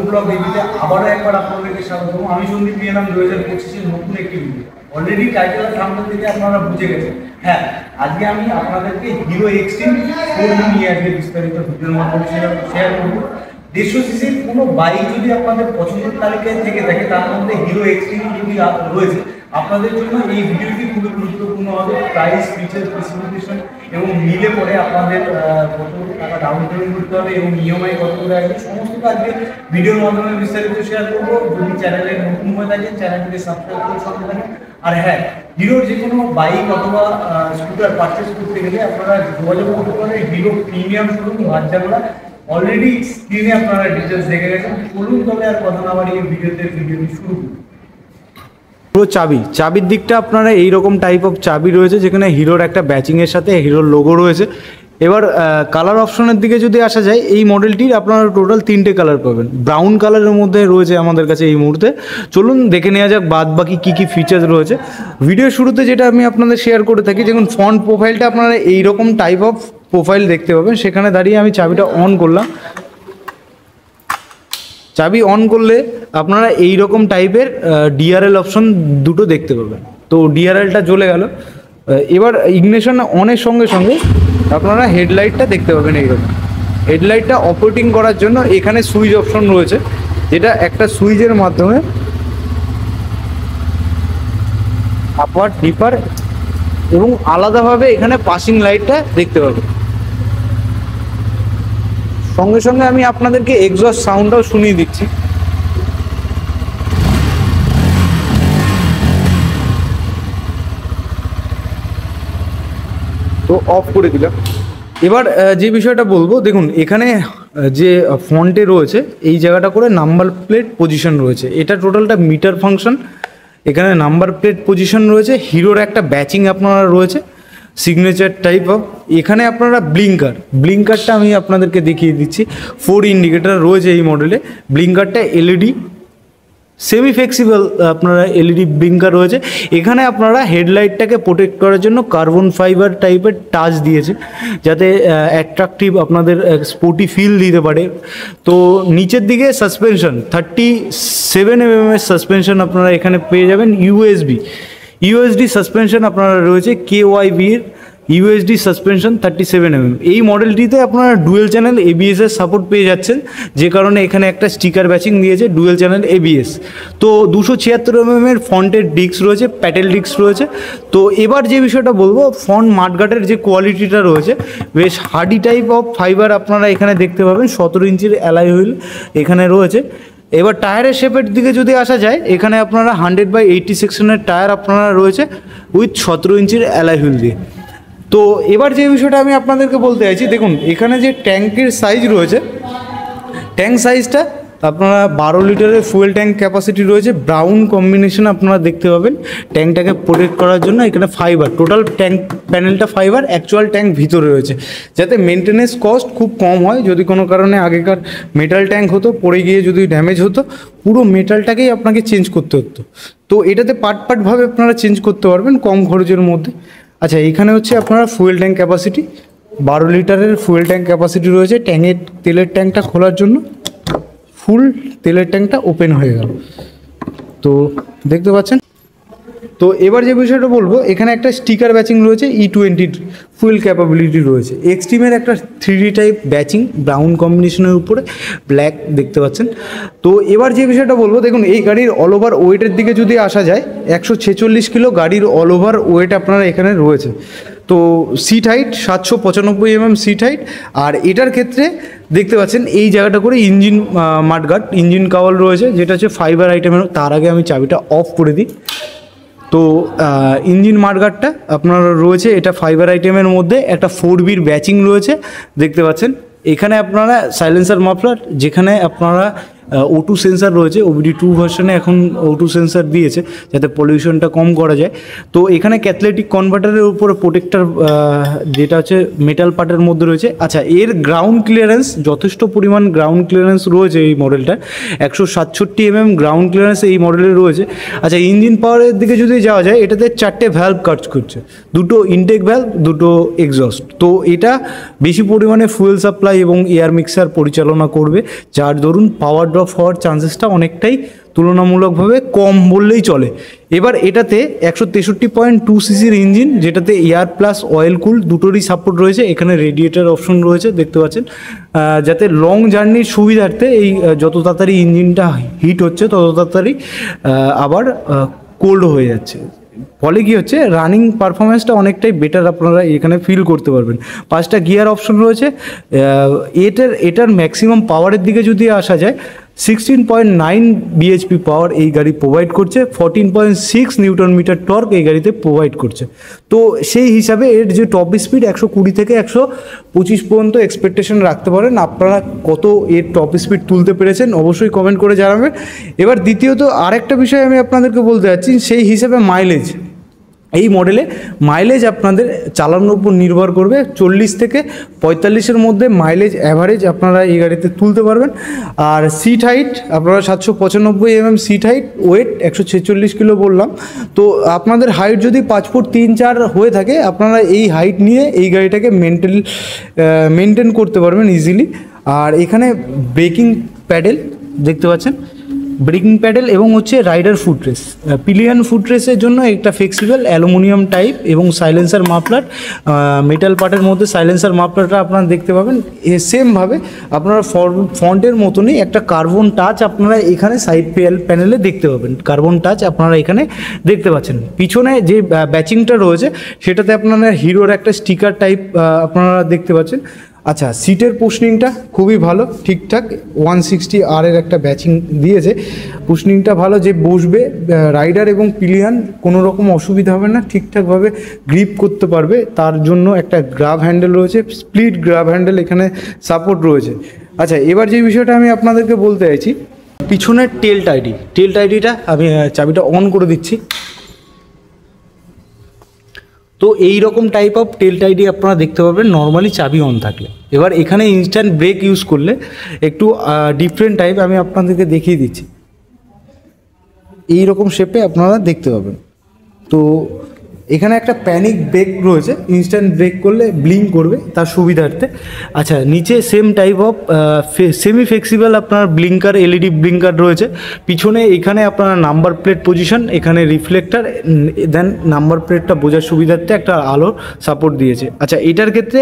Blog রিভিউতে আবারও একবার আপনাদেরকে স্বাগত। আমি সন্দীপ নিয়ে এলাম 2025-এর নতুন একটি ভিডিও। অলরেডি টাইটেল থাম্বনেল থেকে আপনারা বুঝে গেছেন। হ্যাঁ, আজকে আমি আপনাদেরকে হিরো এক্সট্রিম 4V নিয়ে আজকে বিস্তারিত ভিডিওর মাধ্যমে শেয়ার করবো। 150 সিসির কোনো বাইক যদি আপনাদের পছন্দের তালিকায় থেকে থাকে, তার মধ্যে হিরো এক্সট্রিম যদি রয়েছে, আপনাদের জন্য এই ভিডিওটি খুবই গুরুত্বপূর্ণ হবে। প্রাইস, ফিচার, স্পেসিফিকেশন এবং মিলে পরে আপনাদের কত টাকা ডাউন পেমেন্ট করতে হবে এবং ইএমআই কত করে আসবে, সমস্ত আজকে ভিডিওর মাধ্যমে বিস্তারিত শেয়ার করবো। যদি চ্যানেলে নতুন হয়ে থাকেন, চ্যানেলটিকে সাবস্ক্রাইব করে সঙ্গে থাকেন। আর হ্যাঁ, হিরোর যে কোনো বাইক অথবা স্কুটার পারচেস করতে গেলে আপনারা যোগাযোগ করতে পারেন হিরো প্রিমিয়াম শোরুম বাচ্চাগুলা। অলরেডি স্ক্রিনে আপনারা ডিটেলস দেখে গেছেন। চলুন তবে আর কথা না বাড়িয়ে ভিডিওটি শুরু করুন। পুরো চাবির দিকটা আপনারা এইরকম টাইপ অফ চাবি রয়েছে, যেখানে হিরোর একটা ব্যাচিংয়ের সাথে হিরোর লোগো রয়েছে। এবার কালার অপশনের দিকে যদি আসা যায়, এই মডেলটির আপনারা টোটাল 3টে কালার পাবেন। ব্রাউন কালারের মধ্যে রয়েছে আমাদের কাছে এই মুহূর্তে। চলুন দেখে নেওয়া যাক বাদ বাকি কী ফিচার্স রয়েছে। ভিডিও শুরুতে যেটা আমি আপনাদের শেয়ার করে থাকি, যেমন ফ্রন্ট প্রোফাইলটা আপনারা এইরকম টাইপ অফ প্রোফাইল দেখতে পাবেন। সেখানে দাঁড়িয়ে আমি চাবিটা অন করলাম। চাবি অন করলে আপনারা এই রকম টাইপের ডিআরএল অপশন দুটো দেখতে পাবেন। তো ডিআরএলটা জ্বলে গেল। এবার ইগনিশন অনের সঙ্গে সঙ্গে আপনারা হেডলাইটটা দেখতে পাবেন। এইরকম হেডলাইটটা অপারেটিং করার জন্য এখানে সুইচ অপশন রয়েছে, যেটা একটা সুইচের মাধ্যমে আপার ডিপার এবং আলাদাভাবে এখানে পাসিং লাইটটা দেখতে পাবেন। সঙ্গে সঙ্গে আমি আপনাদেরকে এক্সস্ট সাউন্ডটাও শুনিয়ে দিচ্ছি। তো অফ করে দিলাম। এবার যে বিষয়টা বলবো, দেখুন এখানে যে ফন্টে রয়েছে এই জায়গাটা করে নাম্বার প্লেট পজিশন রয়েছে। এটা টোটালটা মিটার ফাংশন। এখানে নাম্বার প্লেট পজিশন রয়েছে, হিরোর একটা ব্যাচিং আপনারা রয়েছে সিগনেচার টাইপ অফ। এখানে আপনারা ব্লিঙ্কারটা আমি আপনাদেরকে দেখিয়ে দিচ্ছি। 4 ইন্ডিকেটার রয়েছে এই মডেলে। ব্লিঙ্কারটা এলইডি সেমি ফ্লেক্সিবল আপনারা এলইডি ব্লিঙ্কার রয়েছে। এখানে আপনারা হেডলাইটটাকে প্রোটেক্ট করার জন্য কার্বন ফাইবার টাইপের টাচ দিয়েছে, যাতে অ্যাট্রাকটিভ আপনাদের স্পোর্টি ফিল দিতে পারে। তো নিচের দিকে সাসপেনশন 37 mm এর সাসপেনশন আপনারা এখানে পেয়ে যাবেন। ইউএসডি সাসপেনশন আপনারা রয়েছে KYB-এর ইউএসডি সাসপেনশন 37 mm। এই মডেলটিতে আপনারা ডুয়েল চ্যানেল ABS এর সাপোর্ট পেয়ে যাচ্ছেন, যে কারণে এখানে একটা স্টিকার ব্যাচিং দিয়েছে ডুয়েল চ্যানেল ABS। তো 276 mm এর ফ্রন্টের ডিস্ক রয়েছে, প্যাটেল ডিস্ক রয়েছে। তো এবার যে বিষয়টা বলবো, ফ্রন্ট মাঠগার্ডের যে কোয়ালিটিটা রয়েছে, বেশ হার্ডি টাইপ অফ ফাইবার আপনারা এখানে দেখতে পাবেন। 17 ইঞ্চির অ্যালয় হুইল এখানে রয়েছে। এবার টায়ারের শেপের দিকে যদি আসা যায়, এখানে আপনারা 100/80 সেকশনের টায়ার আপনারা রয়েছে উইথ 17 ইঞ্চির অ্যালয় হুইল দিয়ে। তো এবার যে বিষয়টা আমি আপনাদেরকে বলতে চাইছি, দেখুন এখানে যে ট্যাঙ্কের সাইজ রয়েছে, ট্যাঙ্ক সাইজটা আপনারা 12 লিটারের ফুয়েল ট্যাঙ্ক ক্যাপাসিটি রয়েছে। ব্রাউন কম্বিনেশন আপনারা দেখতে পাবেন। ট্যাঙ্কটাকে প্রোটেক্ট করার জন্য এখানে ফাইবার, টোটাল ট্যাঙ্ক প্যানেলটা ফাইবার, অ্যাকচুয়াল ট্যাঙ্ক ভিতরে রয়েছে, যাতে মেনটেনেন্স কস্ট খুব কম হয়। যদি কোনো কারণে আগেকার মেটাল ট্যাঙ্ক হতো, পড়ে গিয়ে যদি ড্যামেজ হতো, পুরো মেটালটাকেই আপনাকে চেঞ্জ করতে হতো। তো এটাতে পার্টভাবে আপনারা চেঞ্জ করতে পারবেন কম খরচের মধ্যে। আচ্ছা, এখানে হচ্ছে আপনারা ফুয়েল ট্যাঙ্ক ক্যাপাসিটি 12 লিটারের ফুয়েল ট্যাঙ্ক ক্যাপাসিটি রয়েছে। তেলের ট্যাঙ্কটা খোলার জন্য ফুল তেলের ট্যাঙ্কটা ওপেন হয়ে গেল, তো দেখতে পাচ্ছেন। তো এবার যে বিষয়টা বলবো, এখানে একটা স্টিকার ব্যাচিং রয়েছে, E20 ফুয়েল ক্যাপাবিলিটি রয়েছে। এক্সট্রিমের একটা 3D টাইপ ব্যাচিং, ব্রাউন কম্বিনেশনের উপরে ব্ল্যাক দেখতে পাচ্ছেন। তো এবার যে বিষয়টা বলবো, দেখুন এই গাড়ির অল ওভার ওয়েটের দিকে যদি আসা যায়, 146 কিলো গাড়ির অল ওভার ওয়েট আপনারা এখানে রয়েছে। তো seat height 795 mm seat height. আর এটার ক্ষেত্রে দেখতে পাচ্ছেন এই জায়গাটা করে ইঞ্জিন মাডগার্ড, ইঞ্জিন কাওয়াল রয়েছে, যেটা হচ্ছে ফাইবার আইটেমের। তার আগে আমি চাবিটা অফ করে দিই। তো ইঞ্জিন মাডগার্ডটা আপনার রয়েছে, এটা ফাইবার আইটেমের মধ্যে একটা 4B'র ব্যাচিং রয়েছে দেখতে পাচ্ছেন। এখানে আপনারা সাইলেন্সার মাফলার, যেখানে আপনারা O2 সেন্সার রয়েছে। OBD2 ভার্সনে এখন O2 সেন্সার দিয়েছে, যাতে পলিউশনটা কম করা যায়। তো এখানে ক্যাটালিটিক কনভার্টারের উপরে প্রোটেক্টর, যেটা হচ্ছে মেটাল পার্টের মধ্যে রয়েছে। আচ্ছা, এর গ্রাউন্ড ক্লিয়ারেন্স যথেষ্ট পরিমাণ গ্রাউন্ড ক্লিয়ারেন্স রয়েছে এই মডেলটা। 167 mm গ্রাউন্ড ক্লিয়ারেন্স এই মডেলে রয়েছে। আচ্ছা, ইঞ্জিন পাওয়ারের দিকে যদি যাওয়া যায়, এটাতে 4টে ভ্যালভ কাজ করছে, 2টো ইনটেক ভ্যালভ, 2টো এক্সস্ট। তো এটা বেশি পরিমাণে ফুয়েল সাপ্লাই এবং এয়ার মিক্সার পরিচালনা করবে, যার দরুন পাওয়ার ড্রপ হওয়ার চান্সেসটা অনেকটাই তুলনামূলকভাবে কম বললেই চলে। এবার এটাতে 163.2 সিসির ইঞ্জিন, যেটাতে এয়ার প্লাস অয়েল কুল দুটোরই সাপোর্ট রয়েছে। এখানে রেডিয়েটার অপশন রয়েছে দেখতে পাচ্ছেন, যাতে লং জার্নির সুবিধার্থে এই যত তাড়াতাড়ি ইঞ্জিনটা হিট হচ্ছে তত তাড়াতাড়ি আবার কোল্ড হয়ে যাচ্ছে। ফলে কী হচ্ছে, রানিং পারফরমেন্সটা অনেকটাই বেটার আপনারা এখানে ফিল করতে পারবেন। 5টা গিয়ার অপশন রয়েছে। এটার ম্যাক্সিমাম পাওয়ারের দিকে যদি আসা যায়, 16.9 বিএইচপি পাওয়ার এই গাড়ি প্রোভাইড করছে, 14.6 নিউটন মিটার টর্ক এই গাড়িতে প্রোভাইড করছে। তো সেই হিসাবে এর যে টপ স্পিড 120 থেকে 125 পর্যন্ত এক্সপেকটেশন রাখতে পারেন। আপনারা কত এর টপ স্পিড তুলতে পেরেছেন অবশ্যই কমেন্ট করে জানাবেন। এবার দ্বিতীয়ত আরেকটা বিষয় আমি আপনাদেরকে বলতে যাচ্ছি, সেই হিসাবে মাইলেজ। এই মডেলে মাইলেজ আপনাদের চালানোর উপর নির্ভর করবে। 40 থেকে 45-এর মধ্যে মাইলেজ অ্যাভারেজ আপনারা এই গাড়িতে তুলতে পারবেন। আর সিট হাইট আপনারা 795 mm seat height, weight 146 kilo বললাম। তো আপনাদের হাইট যদি 5 ফুট 3-4 হয়ে থাকে, আপনারা এই হাইট নিয়ে এই গাড়িটাকে মেনটেন করতে পারবেন ইজিলি। আর এখানে ব্রেকিং প্যাডেল দেখতে পাচ্ছেন, ব্রেকিং প্যাডেল এবং হচ্ছে রাইডার ফুটরেস, পিলিয়ন ফুটরেসের জন্য একটা ফ্লেক্সিবল অ্যালুমিনিয়াম টাইপ এবং সাইলেন্সার মাফলার, মেটাল পার্টের মধ্যে সাইলেন্সার মাফলারটা আপনারা দেখতে পাবেন। সেমভাবে আপনারা ফ্রন্টের মতনই একটা কার্বন টাচ আপনারা এখানে সাইড প্যানেলে দেখতে পাবেন। কার্বন টাচ আপনারা এখানে দেখতে পাচ্ছেন। পিছনে যে ব্যাচিংটা রয়েছে সেটাতে আপনারা হিরোর একটা স্টিকার টাইপ আপনারা দেখতে পাচ্ছেন। আচ্ছা, সিটের পোশনিংটা খুবই ভালো, ঠিকঠাক 160R এর একটা ব্যাচিং দিয়েছে। পোশনিংটা ভালো, যে বসবে রাইডার এবং পিলিয়ন কোনো রকম অসুবিধা হবে না, ঠিকঠাকভাবে গ্রিপ করতে পারবে। তার জন্য একটা গ্রাব হ্যান্ডেল রয়েছে, স্প্লিট গ্রাব হ্যান্ডেল এখানে সাপোর্ট রয়েছে। আচ্ছা, এবার যে বিষয়টা আমি আপনাদেরকে বলতে চাইছি, পিছনের টেল টাইডিটা আমি চাবিটা অন করে দিচ্ছি। তো এই রকম টাইপ অফ টেল টাইডি আপনারা দেখতে পাবেন নর্মালি চাবি অন থাকলে। এবার এখানে ইনস্ট্যান্ট ব্রেক ইউজ করলে একটু ডিফারেন্ট টাইপ আমি আপনাদেরকে দেখিয়ে দিচ্ছি। এই রকম শেপে আপনারা দেখতে পাবেন। তো এখানে একটা প্যানিক ব্রেক রয়েছে, ইনস্ট্যান্ট ব্রেক করলে ব্লিঙ্ক করবে তার সুবিধার্থে। আচ্ছা, নিচে same type of semi flexible আপনার ব্লিঙ্কার, এলইডি ব্লিঙ্কার রয়েছে। পিছনে এখানে আপনার নাম্বার প্লেট পজিশন, এখানে রিফ্লেক্টার, দেন নাম্বার প্লেটটা বোঝার সুবিধার্থে একটা আলোর সাপোর্ট দিয়েছে। আচ্ছা, এটার ক্ষেত্রে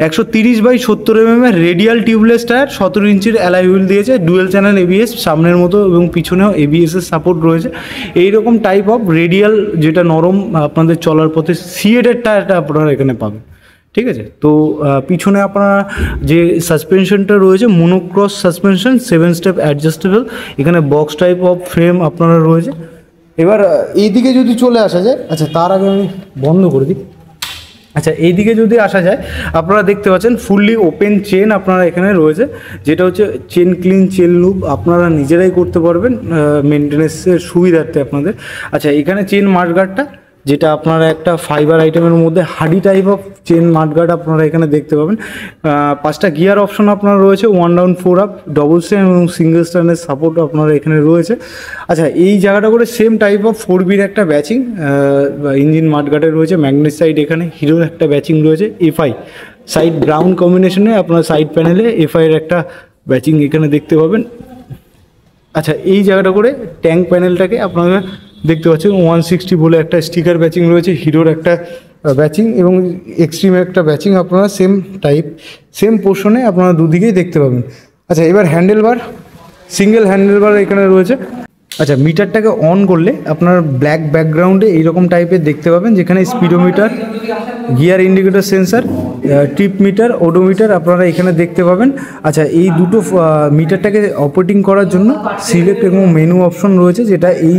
130/70 mm রেডিয়াল টিউবলেস টায়ার, 17 ইঞ্চির অ্যালয় হুইল দিয়েছে, ডুয়েল চ্যানেল এবিএস সামনের মতো এবং পিছনেও এবিএসের সাপোর্ট রয়েছে। এইরকম টাইপ অফ রেডিয়াল, যেটা নরম আপনাদের চলার পথে সিএডের টায়ারটা আপনারা এখানে পাবেন। ঠিক আছে, তো পিছনে আপনারা যে সাসপেনশনটা রয়েছে মোনোক্রস সাসপেনশন, 7 স্টেপ অ্যাডজাস্টেবল, এখানে বক্স টাইপ অফ ফ্রেম আপনারা রয়েছে। এবার এইদিকে যদি চলে আসা যায়, আচ্ছা তার আগে আমি বন্ধ করে দিই। আচ্ছা, এইদিকে যদি আসা যায়, আপনারা দেখতে পাচ্ছেন ফুললি ওপেন চেন আপনারা এখানে রয়েছে, যেটা হচ্ছে চেন ক্লিন, চেন লুপ আপনারা নিজেরাই করতে পারবেন মেনটেন্যান্সের সুবিধার্থে আপনাদের। আচ্ছা, এখানে চেন মাঠগার্ডটা, যেটা আপনারা একটা ফাইবার আইটেমের মধ্যে হাডি টাইপ অফ চেন মাঠগার্ড আপনারা এখানে দেখতে পাবেন। 5টা গিয়ার অপশন আপনার রয়েছে, 1 ডাউন 4 আপ, ডবল স্ট্যান্ড এবং সিঙ্গেল স্ট্যান্ডের সাপোর্ট আপনারা এখানে রয়েছে। আচ্ছা, এই জায়গাটা করে সেম টাইপ অফ 4Bর একটা ব্যাচিং ইঞ্জিন মাঠগার্ডে রয়েছে। ম্যাগনেট সাইড এখানে হিরোর একটা ব্যাচিং রয়েছে। এফআই সাইড গ্রাউন্ড কম্বিনেশনে আপনার সাইড প্যানেলে এফআইয়ের একটা ব্যাচিং এখানে দেখতে পাবেন। আচ্ছা, এই জায়গাটা করে ট্যাঙ্ক প্যানেলটাকে আপনারা দেখতে পাচ্ছেন 160 বলে একটা স্টিকার ব্যাচিং রয়েছে, হিরোর একটা ব্যাচিং এবং এক্সট্রিমের একটা ব্যাচিং আপনারা সেম টাইপ সেম পোর্শনে আপনারা দুদিকেই দেখতে পাবেন। আচ্ছা, এবার হ্যান্ডেলবার, সিঙ্গেল হ্যান্ডেলবার এখানে রয়েছে। আচ্ছা, মিটারটাকে অন করলে আপনার ব্ল্যাক ব্যাকগ্রাউন্ডে এইরকম টাইপের দেখতে পাবেন, যেখানে speedometer, gear indicator sensor, trip meter, odometer আপনারা এখানে দেখতে পাবেন। আচ্ছা, এই দুটো মিটারটাকে অপারেটিং করার জন্য সিলেক্ট এবং মেনু অপশন রয়েছে, যেটা এই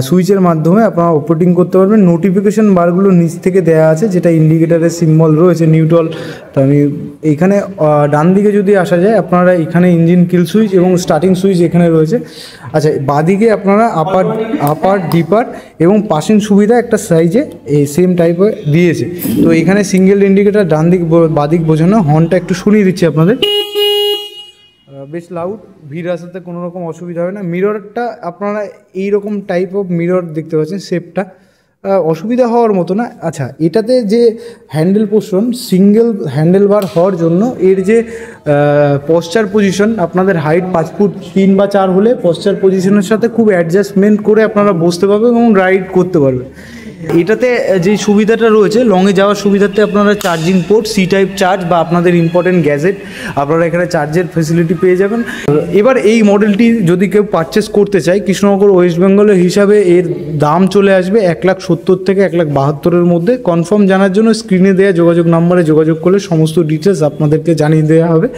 সুইচের মাধ্যমে আপনারা অপারেটিং করতে পারবেন। নোটিফিকেশন বারগুলো নিচ থেকে দেওয়া আছে, যেটা ইন্ডিকেটারের সিম্বল রয়েছে নিউট্রাল। তো আমি এইখানে ডান দিকে যদি আসা যায়, আপনারা এখানে ইঞ্জিন কিল সুইচ এবং স্টার্টিং সুইচ এখানে রয়েছে। আচ্ছা, বাদিকে আপনারা আপার ডিপার এবং পাসিং সুবিধা একটা সাইজে এই সেম টাইপের দিয়েছে। তো এখানে সিঙ্গেল ইন্ডিকেটার ডান দিক বাদিক বোঝানো, হর্নটা একটু শুনিয়ে দিচ্ছি আপনাদের, বেশ লাউড, ভিড় আসাতে কোনো রকম অসুবিধা হবে না। মিররটা আপনারা এইরকম টাইপ অফ মিরর দেখতে পাচ্ছেন, শেপটা অসুবিধা হওয়ার মতো না। আচ্ছা, এটাতে যে হ্যান্ডেল পোর্শন সিঙ্গেল হ্যান্ডেল বার হওয়ার জন্য এর যে পশ্চার পজিশন, আপনাদের হাইট 5 ফুট 3 বা 4 হলে পশ্চার পজিশনের সাথে খুব অ্যাডজাস্টমেন্ট করে আপনারা বসতে পারবেন এবং রাইড করতে পারবেন। এটাতে যে সুবিধাটা রয়েছে, লংয়ে যাওয়ার সুবিধাতে আপনারা charging port, C type charge বা আপনাদের ইম্পর্টেন্ট গ্যাজেট আপনারা এখানে চার্জের ফেসিলিটি পেয়ে যাবেন। এবার এই মডেলটি যদি কেউ পারচেস করতে চায় কৃষ্ণনগর ওয়েস্ট বেঙ্গলের হিসাবে এর দাম চলে আসবে 1,70,000 থেকে 1,72,000-এর মধ্যে। কনফার্ম জানার জন্য স্ক্রিনে দেওয়া যোগাযোগ নাম্বারে যোগাযোগ করলে সমস্ত ডিটেলস আপনাদেরকে জানিয়ে দেওয়া হবে।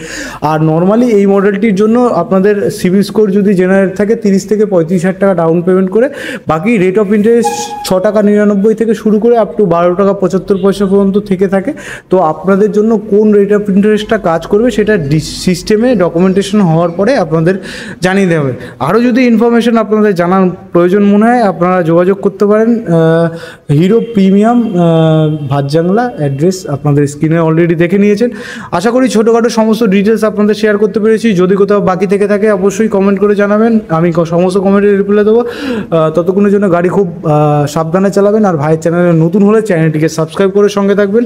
আর নর্মালি এই মডেলটির জন্য আপনাদের সিভিল স্কোর যদি জেনারেট থাকে 30 থেকে 35,000 টাকা ডাউন পেমেন্ট করে, বাকি রেট অফ ইন্টারেস্ট 6 টাকা 99 থেকে শুরু করে আপ টু 12 টাকা 75 পয়সা পর্যন্ত থেকে থাকে। তো আপনাদের জন্য কোন রেট অফ ইন্টারেস্টটা কাজ করবে সেটা সিস্টেমে ডকুমেন্টেশন হওয়ার পরে আপনাদের জানিয়ে দেওয়া হবে। আরও যদি ইনফরমেশন আপনাদের জানার প্রয়োজন মনে হয় আপনারা যোগাযোগ করতে পারেন। হিরো প্রিমিয়াম ভাতজাংলা, অ্যাড্রেস আপনাদের স্ক্রিনে অলরেডি দেখে নিয়েছেন। আশা করি ছোটোখাটো সমস্ত ডিটেলস আপনাদের শেয়ার করতে পেরেছি। যদি কোথাও বাকি থেকে থাকে অবশ্যই কমেন্ট করে জানাবেন, আমি সমস্ত কমেন্টে রিপ্লাই দেবো। ততক্ষণের জন্য গাড়ি খুব সাবধানে চালাবেন। আর ভাইয়ের চ্যানেলে নতুন হলে চ্যানেলটিকে সাবস্ক্রাইব করে সঙ্গে থাকবেন।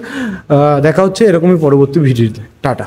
দেখা হচ্ছে এরকমই পরবর্তী ভিডিওতে। টাটা।